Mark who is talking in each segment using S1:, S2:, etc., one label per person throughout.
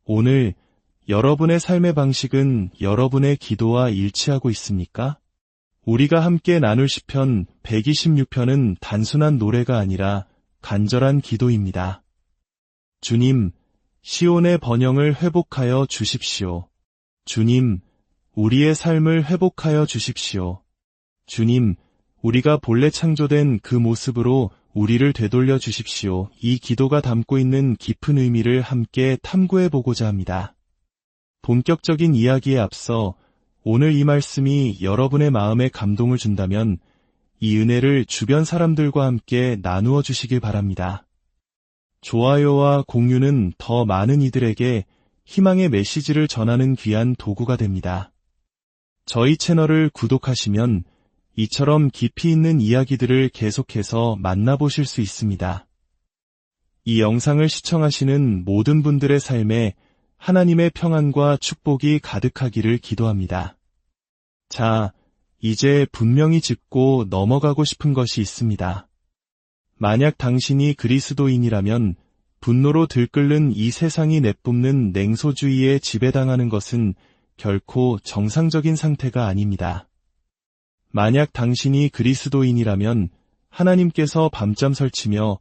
S1: 오늘 여러분의 삶의 방식은 여러분의 기도와 일치하고 있습니까? 우리가 함께 나눌 시편 126편은 단순한 노래가 아니라 간절한 기도입니다. 주님, 시온의 번영을 회복하여 주십시오. 주님, 우리의 삶을 회복하여 주십시오. 주님, 우리가 본래 창조된 그 모습으로 우리를 되돌려 주십시오. 이 기도가 담고 있는 깊은 의미를 함께 탐구해 보고자 합니다. 본격적인 이야기에 앞서 오늘 이 말씀이 여러분의 마음에 감동을 준다면 이 은혜를 주변 사람들과 함께 나누어 주시길 바랍니다. 좋아요와 공유는 더 많은 이들에게 희망의 메시지를 전하는 귀한 도구가 됩니다. 저희 채널을 구독하시면 이처럼 깊이 있는 이야기들을 계속해서 만나보실 수 있습니다. 이 영상을 시청하시는 모든 분들의 삶에 하나님의 평안과 축복이 가득하기를 기도합니다. 자, 이제 분명히 짚고 넘어가고 싶은 것이 있습니다. 만약 당신이 그리스도인이라면 분노로 들끓는 이 세상이 내뿜는 냉소주의에 지배당하는 것은 결코 정상적인 상태가 아닙니다. 만약 당신이 그리스도인이라면 하나님께서 밤잠 설치며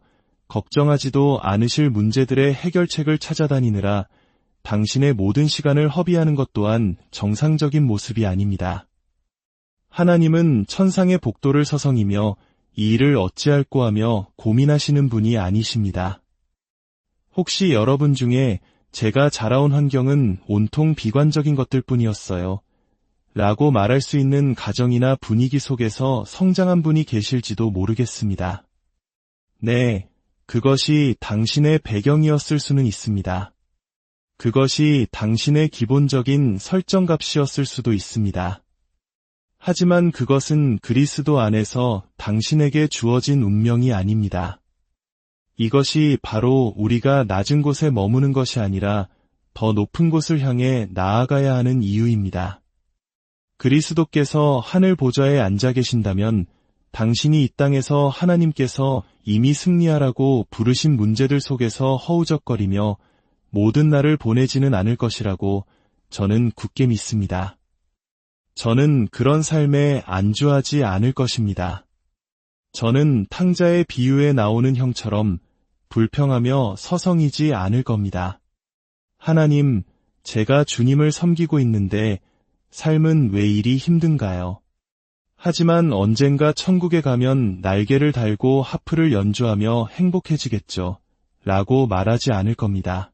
S1: 걱정하지도 않으실 문제들의 해결책을 찾아다니느라 당신의 모든 시간을 허비하는 것 또한 정상적인 모습이 아닙니다. 하나님은 천상의 복도를 서성이며 이 일을 어찌할꼬 하며 고민하시는 분이 아니십니다. 혹시 여러분 중에 제가 자라온 환경은 온통 비관적인 것들 뿐이었어요 라고 말할 수 있는 가정이나 분위기 속에서 성장한 분이 계실지도 모르겠습니다. 네, 그것이 당신의 배경이었을 수는 있습니다. 그것이 당신의 기본적인 설정값이었을 수도 있습니다. 하지만 그것은 그리스도 안에서 당신에게 주어진 운명이 아닙니다. 이것이 바로 우리가 낮은 곳에 머무는 것이 아니라 더 높은 곳을 향해 나아가야 하는 이유입니다. 그리스도께서 하늘 보좌에 앉아 계신다면 당신이 이 땅에서 하나님께서 이미 승리하라고 부르신 문제들 속에서 허우적거리며 모든 날을 보내지는 않을 것이라고 저는 굳게 믿습니다. 저는 그런 삶에 안주하지 않을 것입니다. 저는 탕자의 비유에 나오는 형처럼 불평하며 서성이지 않을 겁니다. 하나님, 제가 주님을 섬기고 있는데 삶은 왜 이리 힘든가요? 하지만 언젠가 천국에 가면 날개를 달고 하프를 연주하며 행복해지겠죠. 라고 말하지 않을 겁니다.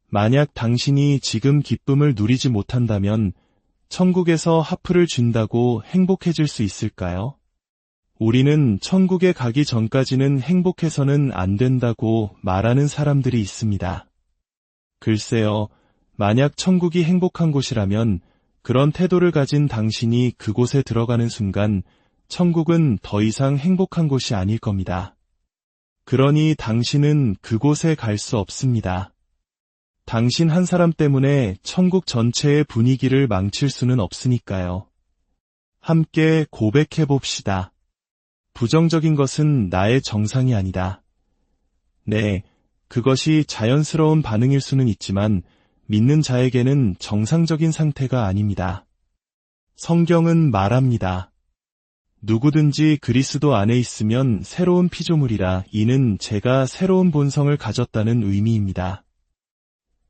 S1: 만약 당신이 지금 기쁨을 누리지 못한다면 천국에서 하프를 쥔다고 행복해질 수 있을까요? 우리는 천국에 가기 전까지는 행복해서는 안 된다고 말하는 사람들이 있습니다. 글쎄요, 만약 천국이 행복한 곳이라면 그런 태도를 가진 당신이 그곳에 들어가는 순간 천국은 더 이상 행복한 곳이 아닐 겁니다. 그러니 당신은 그곳에 갈 수 없습니다. 당신 한 사람 때문에 천국 전체의 분위기를 망칠 수는 없으니까요. 함께 고백해 봅시다. 부정적인 것은 나의 정상이 아니다. 네, 그것이 자연스러운 반응일 수는 있지만 믿는 자에게는 정상적인 상태가 아닙니다. 성경은 말합니다. 누구든지 그리스도 안에 있으면 새로운 피조물이라. 이는 제가 새로운 본성을 가졌다는 의미입니다.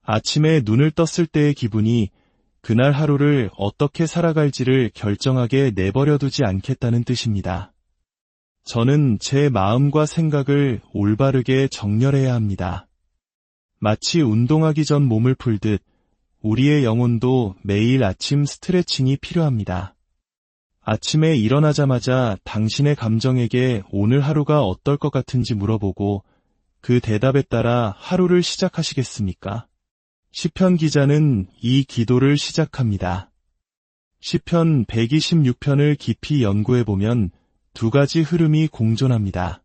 S1: 아침에 눈을 떴을 때의 기분이 그날 하루를 어떻게 살아갈지를 결정하게 내버려두지 않겠다는 뜻입니다. 저는 제 마음과 생각을 올바르게 정렬해야 합니다. 마치 운동하기 전 몸을 풀듯 우리의 영혼도 매일 아침 스트레칭이 필요합니다. 아침에 일어나자마자 당신의 감정에게 오늘 하루가 어떨 것 같은지 물어보고 그 대답에 따라 하루를 시작하시겠습니까? 시편 기자는 이 기도를 시작합니다. 시편 126편을 깊이 연구해보면 두 가지 흐름이 공존합니다.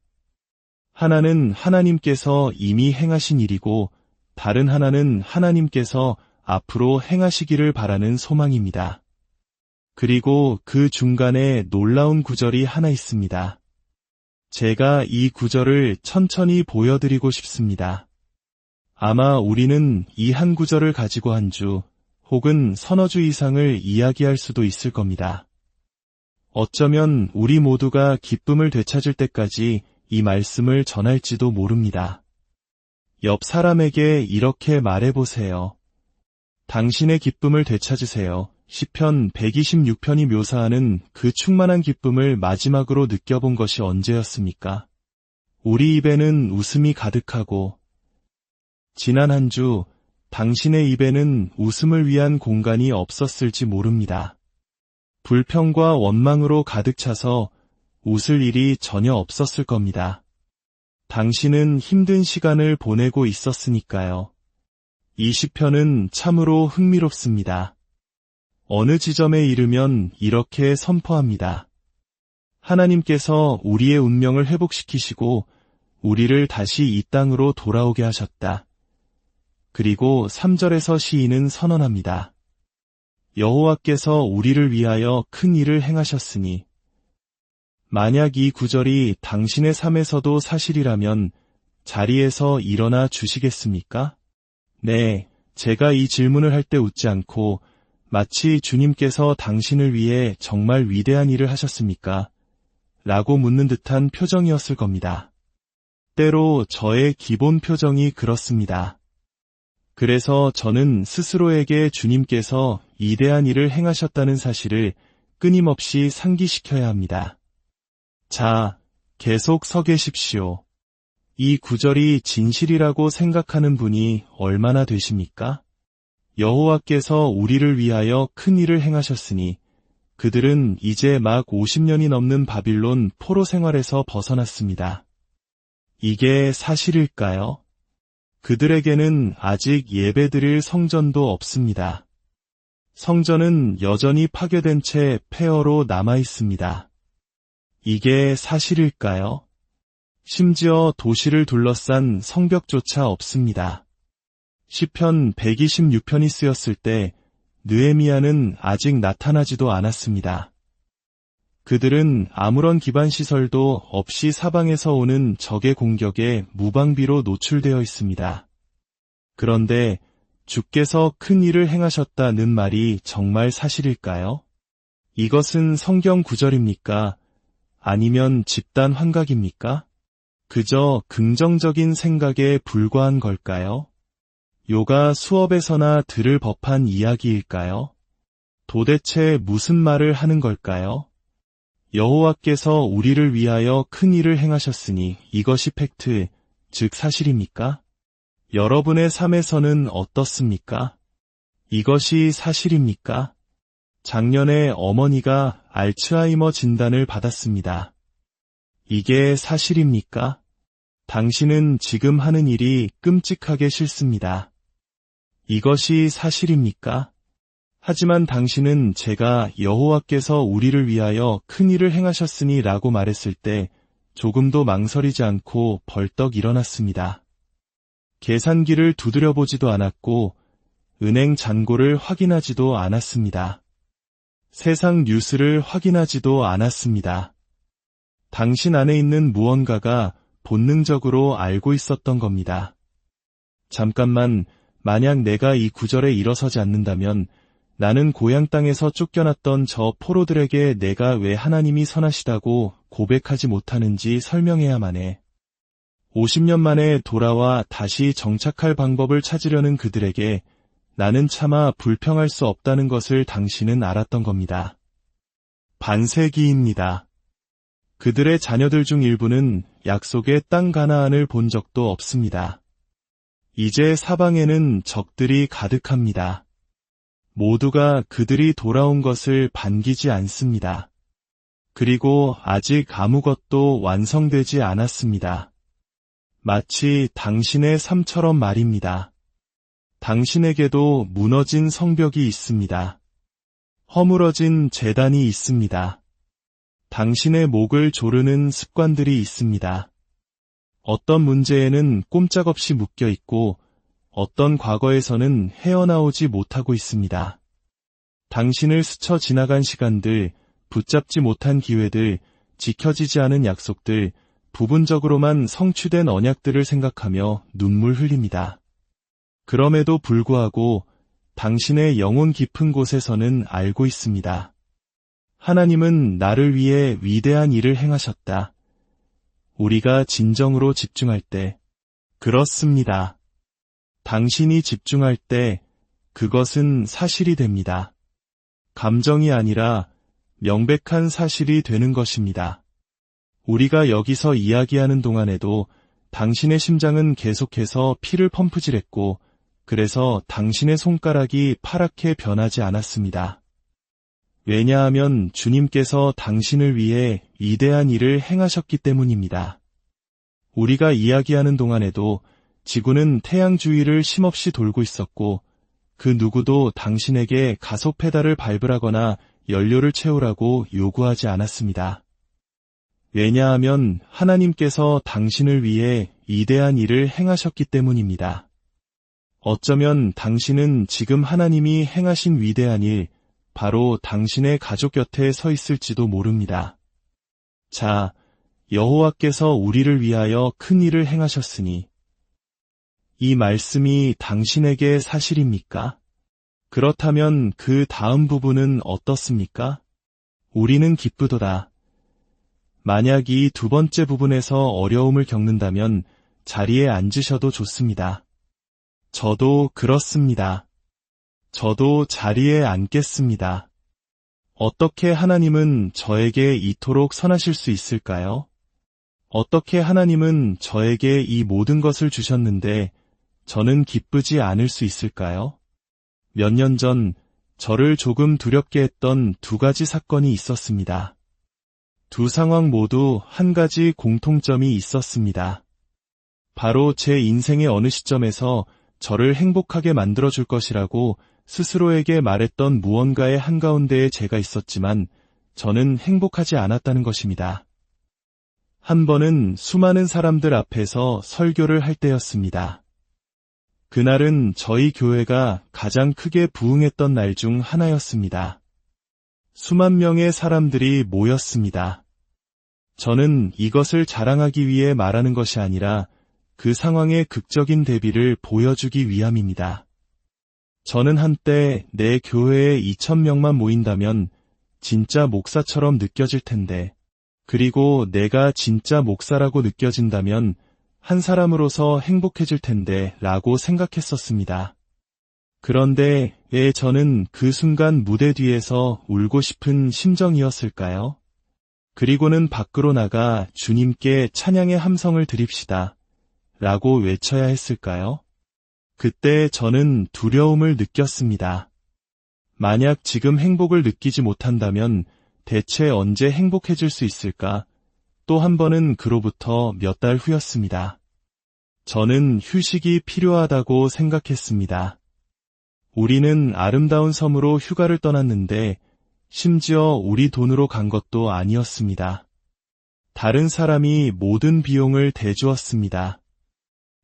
S1: 하나는 하나님께서 이미 행하신 일이고 다른 하나는 하나님께서 앞으로 행하시기를 바라는 소망입니다. 그리고 그 중간에 놀라운 구절이 하나 있습니다. 제가 이 구절을 천천히 보여드리고 싶습니다. 아마 우리는 이 한 구절을 가지고 한 주, 혹은 서너 주 이상을 이야기할 수도 있을 겁니다. 어쩌면 우리 모두가 기쁨을 되찾을 때까지 이 말씀을 전할지도 모릅니다. 옆 사람에게 이렇게 말해보세요. 당신의 기쁨을 되찾으세요. 시편 126편이 묘사하는 그 충만한 기쁨을 마지막으로 느껴본 것이 언제였습니까? 우리 입에는 웃음이 가득하고, 지난 한 주 당신의 입에는 웃음을 위한 공간이 없었을지 모릅니다. 불평과 원망으로 가득 차서 웃을 일이 전혀 없었을 겁니다. 당신은 힘든 시간을 보내고 있었으니까요. 이 시편은 참으로 흥미롭습니다. 어느 지점에 이르면 이렇게 선포합니다. 하나님께서 우리의 운명을 회복시키시고 우리를 다시 이 땅으로 돌아오게 하셨다. 그리고 3절에서 시인은 선언합니다. 여호와께서 우리를 위하여 큰 일을 행하셨으니, 만약 이 구절이 당신의 삶에서도 사실이라면 자리에서 일어나 주시겠습니까? 네, 제가 이 질문을 할 때 웃지 않고 마치 주님께서 당신을 위해 정말 위대한 일을 하셨습니까? 라고 묻는 듯한 표정이었을 겁니다. 때로 저의 기본 표정이 그렇습니다. 그래서 저는 스스로에게 주님께서 위대한 일을 행하셨다는 사실을 끊임없이 상기시켜야 합니다. 자, 계속 서 계십시오. 이 구절이 진실이라고 생각하는 분이 얼마나 되십니까? 여호와께서 우리를 위하여 큰 일을 행하셨으니 그들은 이제 막 50년이 넘는 바빌론 포로 생활에서 벗어났습니다. 이게 사실일까요? 그들에게는 아직 예배드릴 성전도 없습니다. 성전은 여전히 파괴된 채 폐허로 남아 있습니다. 이게 사실일까요? 심지어 도시를 둘러싼 성벽조차 없습니다. 시편 126편이 쓰였을 때 느헤미야는 아직 나타나지도 않았습니다. 그들은 아무런 기반시설도 없이 사방에서 오는 적의 공격에 무방비로 노출되어 있습니다. 그런데 주께서 큰 일을 행하셨다는 말이 정말 사실일까요? 이것은 성경 구절입니까? 아니면 집단 환각입니까? 그저 긍정적인 생각에 불과한 걸까요? 요가 수업에서나 들을 법한 이야기일까요? 도대체 무슨 말을 하는 걸까요? 여호와께서 우리를 위하여 큰 일을 행하셨으니 이것이 팩트, 즉 사실입니까? 여러분의 삶에서는 어떻습니까? 이것이 사실입니까? 작년에 어머니가 알츠하이머 진단을 받았습니다. 이게 사실입니까? 당신은 지금 하는 일이 끔찍하게 싫습니다. 이것이 사실입니까? 하지만 당신은 제가 여호와께서 우리를 위하여 큰 일을 행하셨으니 라고 말했을 때 조금도 망설이지 않고 벌떡 일어났습니다. 계산기를 두드려보지도 않았고 은행 잔고를 확인하지도 않았습니다. 세상 뉴스를 확인하지도 않았습니다. 당신 안에 있는 무언가가 본능적으로 알고 있었던 겁니다. 잠깐만, 만약 내가 이 구절에 일어서지 않는다면 나는 고향 땅에서 쫓겨났던 저 포로들에게 내가 왜 하나님이 선하시다고 고백하지 못하는지 설명해야만 해. 50년 만에 돌아와 다시 정착할 방법을 찾으려는 그들에게 나는 차마 불평할 수 없다는 것을 당신은 알았던 겁니다. 반세기입니다. 그들의 자녀들 중 일부는 약속의 땅 가나안을 본 적도 없습니다. 이제 사방에는 적들이 가득합니다. 모두가 그들이 돌아온 것을 반기지 않습니다. 그리고 아직 아무것도 완성되지 않았습니다. 마치 당신의 삶처럼 말입니다. 당신에게도 무너진 성벽이 있습니다. 허물어진 제단이 있습니다. 당신의 목을 조르는 습관들이 있습니다. 어떤 문제에는 꼼짝없이 묶여 있고 어떤 과거에서는 헤어나오지 못하고 있습니다. 당신을 스쳐 지나간 시간들, 붙잡지 못한 기회들, 지켜지지 않은 약속들, 부분적으로만 성취된 언약들을 생각하며 눈물 흘립니다. 그럼에도 불구하고 당신의 영혼 깊은 곳에서는 알고 있습니다. 하나님은 나를 위해 위대한 일을 행하셨다. 우리가 진정으로 집중할 때, 그렇습니다. 당신이 집중할 때 그것은 사실이 됩니다. 감정이 아니라 명백한 사실이 되는 것입니다. 우리가 여기서 이야기하는 동안에도 당신의 심장은 계속해서 피를 펌프질했고, 그래서 당신의 손가락이 파랗게 변하지 않았습니다. 왜냐하면 주님께서 당신을 위해 위대한 일을 행하셨기 때문입니다. 우리가 이야기하는 동안에도 지구는 태양 주위를 쉼없이 돌고 있었고, 그 누구도 당신에게 가속 페달을 밟으라거나 연료를 채우라고 요구하지 않았습니다. 왜냐하면 하나님께서 당신을 위해 위대한 일을 행하셨기 때문입니다. 어쩌면 당신은 지금 하나님이 행하신 위대한 일, 바로 당신의 가족 곁에 서 있을지도 모릅니다. 자, 여호와께서 우리를 위하여 큰 일을 행하셨으니 이 말씀이 당신에게 사실입니까? 그렇다면 그 다음 부분은 어떻습니까? 우리는 기쁘도다. 만약 이 두 번째 부분에서 어려움을 겪는다면 자리에 앉으셔도 좋습니다. 저도 그렇습니다. 저도 자리에 앉겠습니다. 어떻게 하나님은 저에게 이토록 선하실 수 있을까요? 어떻게 하나님은 저에게 이 모든 것을 주셨는데 저는 기쁘지 않을 수 있을까요? 몇 년 전 저를 조금 두렵게 했던 두 가지 사건이 있었습니다. 두 상황 모두 한 가지 공통점이 있었습니다. 바로 제 인생의 어느 시점에서 저를 행복하게 만들어줄 것이라고 스스로에게 말했던 무언가의 한가운데에 제가 있었지만 저는 행복하지 않았다는 것입니다. 한 번은 수많은 사람들 앞에서 설교를 할 때였습니다. 그날은 저희 교회가 가장 크게 부흥했던 날 중 하나였습니다. 수만 명의 사람들이 모였습니다. 저는 이것을 자랑하기 위해 말하는 것이 아니라 그 상황의 극적인 대비를 보여주기 위함입니다. 저는 한때 내 교회에 2,000명만 모인다면 진짜 목사처럼 느껴질 텐데, 그리고 내가 진짜 목사라고 느껴진다면 한 사람으로서 행복해질 텐데 라고 생각했었습니다. 그런데 왜 저는 그 순간 무대 뒤에서 울고 싶은 심정이었을까요? 그리고는 밖으로 나가 주님께 찬양의 함성을 드립시다 라고 외쳐야 했을까요? 그때 저는 두려움을 느꼈습니다. 만약 지금 행복을 느끼지 못한다면 대체 언제 행복해질 수 있을까? 또 한 번은 그로부터 몇 달 후였습니다. 저는 휴식이 필요하다고 생각했습니다. 우리는 아름다운 섬으로 휴가를 떠났는데 심지어 우리 돈으로 간 것도 아니었습니다. 다른 사람이 모든 비용을 대주었습니다.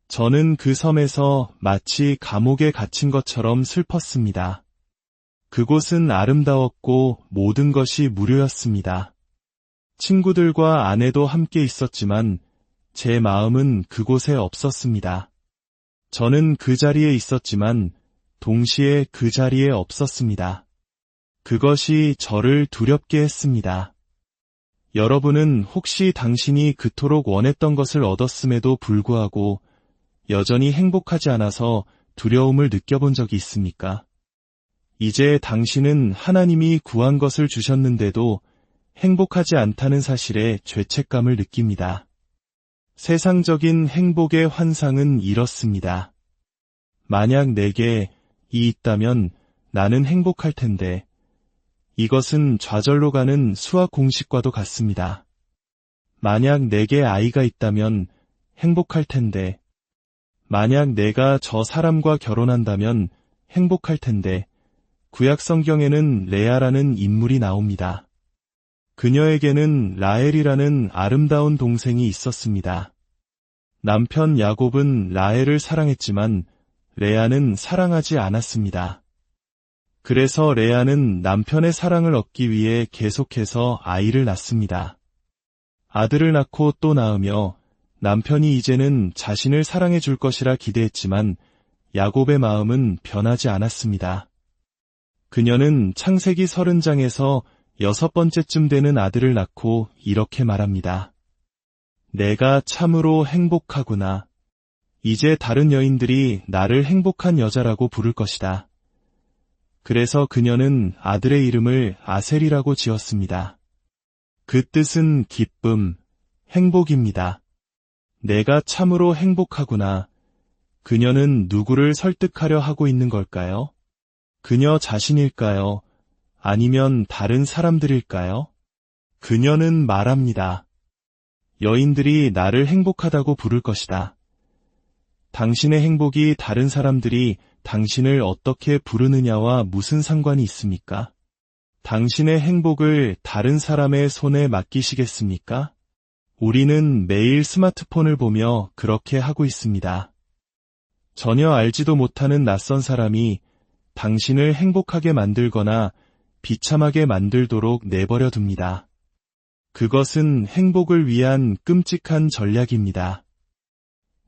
S1: 저는 그 섬에서 마치 감옥에 갇힌 것처럼 슬펐습니다. 그곳은 아름다웠고 모든 것이 무료였습니다. 친구들과 아내도 함께 있었지만 제 마음은 그곳에 없었습니다. 저는 그 자리에 있었지만 동시에 그 자리에 없었습니다. 그것이 저를 두렵게 했습니다. 여러분은 혹시 당신이 그토록 원했던 것을 얻었음에도 불구하고 여전히 행복하지 않아서 두려움을 느껴본 적이 있습니까? 이제 당신은 하나님이 구한 것을 주셨는데도 행복하지 않다는 사실에 죄책감을 느낍니다. 세상적인 행복의 환상은 이렇습니다. 만약 내게 이 있다면 나는 행복할 텐데, 이것은 좌절로 가는 수학 공식과도 같습니다. 만약 내게 아이가 있다면 행복할 텐데, 만약 내가 저 사람과 결혼한다면 행복할 텐데, 구약 성경에는 레아라는 인물이 나옵니다. 그녀에게는 라헬이라는 아름다운 동생이 있었습니다. 남편 야곱은 라헬을 사랑했지만 레아는 사랑하지 않았습니다. 그래서 레아는 남편의 사랑을 얻기 위해 계속해서 아이를 낳습니다. 아들을 낳고 또 낳으며 남편이 이제는 자신을 사랑해 줄 것이라 기대했지만 야곱의 마음은 변하지 않았습니다. 그녀는 창세기 30장에서 6번째쯤 되는 아들을 낳고 이렇게 말합니다. 내가 참으로 행복하구나. 이제 다른 여인들이 나를 행복한 여자라고 부를 것이다. 그래서 그녀는 아들의 이름을 아셀이라고 지었습니다. 그 뜻은 기쁨, 행복입니다. 내가 참으로 행복하구나. 그녀는 누구를 설득하려 하고 있는 걸까요? 그녀 자신일까요? 아니면 다른 사람들일까요? 그녀는 말합니다. 여인들이 나를 행복하다고 부를 것이다. 당신의 행복이 다른 사람들이 당신을 어떻게 부르느냐와 무슨 상관이 있습니까? 당신의 행복을 다른 사람의 손에 맡기시겠습니까? 우리는 매일 스마트폰을 보며 그렇게 하고 있습니다. 전혀 알지도 못하는 낯선 사람이 당신을 행복하게 만들거나 비참하게 만들도록 내버려 둡니다. 그것은 행복을 위한 끔찍한 전략입니다.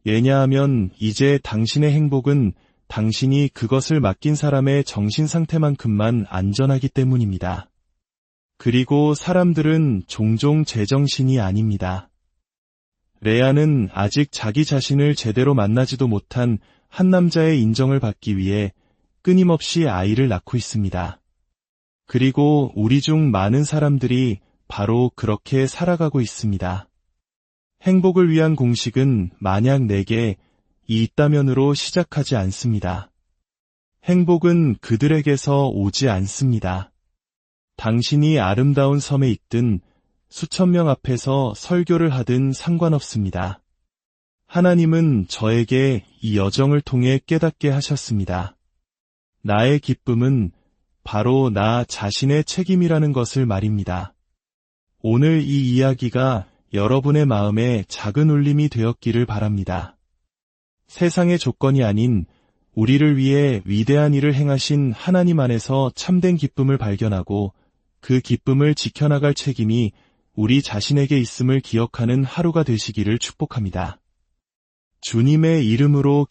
S1: 왜냐하면 이제 당신의 행복은 당신이 그것을 맡긴 사람의 정신 상태만큼만 안전하기 때문입니다. 그리고 사람들은 종종 제정신이 아닙니다. 레아는 아직 자기 자신을 제대로 만나지도 못한 한 남자의 인정을 받기 위해 끊임없이 아이를 낳고 있습니다. 그리고 우리 중 많은 사람들이 바로 그렇게 살아가고 있습니다. 행복을 위한 공식은 만약 내게 이 있다면으로 시작하지 않습니다. 행복은 그들에게서 오지 않습니다. 당신이 아름다운 섬에 있든 수천 명 앞에서 설교를 하든 상관없습니다. 하나님은 저에게 이 여정을 통해 깨닫게 하셨습니다. 나의 기쁨은 바로 나 자신의 책임이라는 것을 말입니다. 오늘 이 이야기가 여러분의 마음에 작은 울림이 되었기를 바랍니다. 세상의 조건이 아닌 우리를 위해 위대한 일을 행하신 하나님 안에서 참된 기쁨을 발견하고 그 기쁨을 지켜나갈 책임이 우리 자신에게 있음을 기억하는 하루가 되시기를 축복합니다. 주님의 이름으로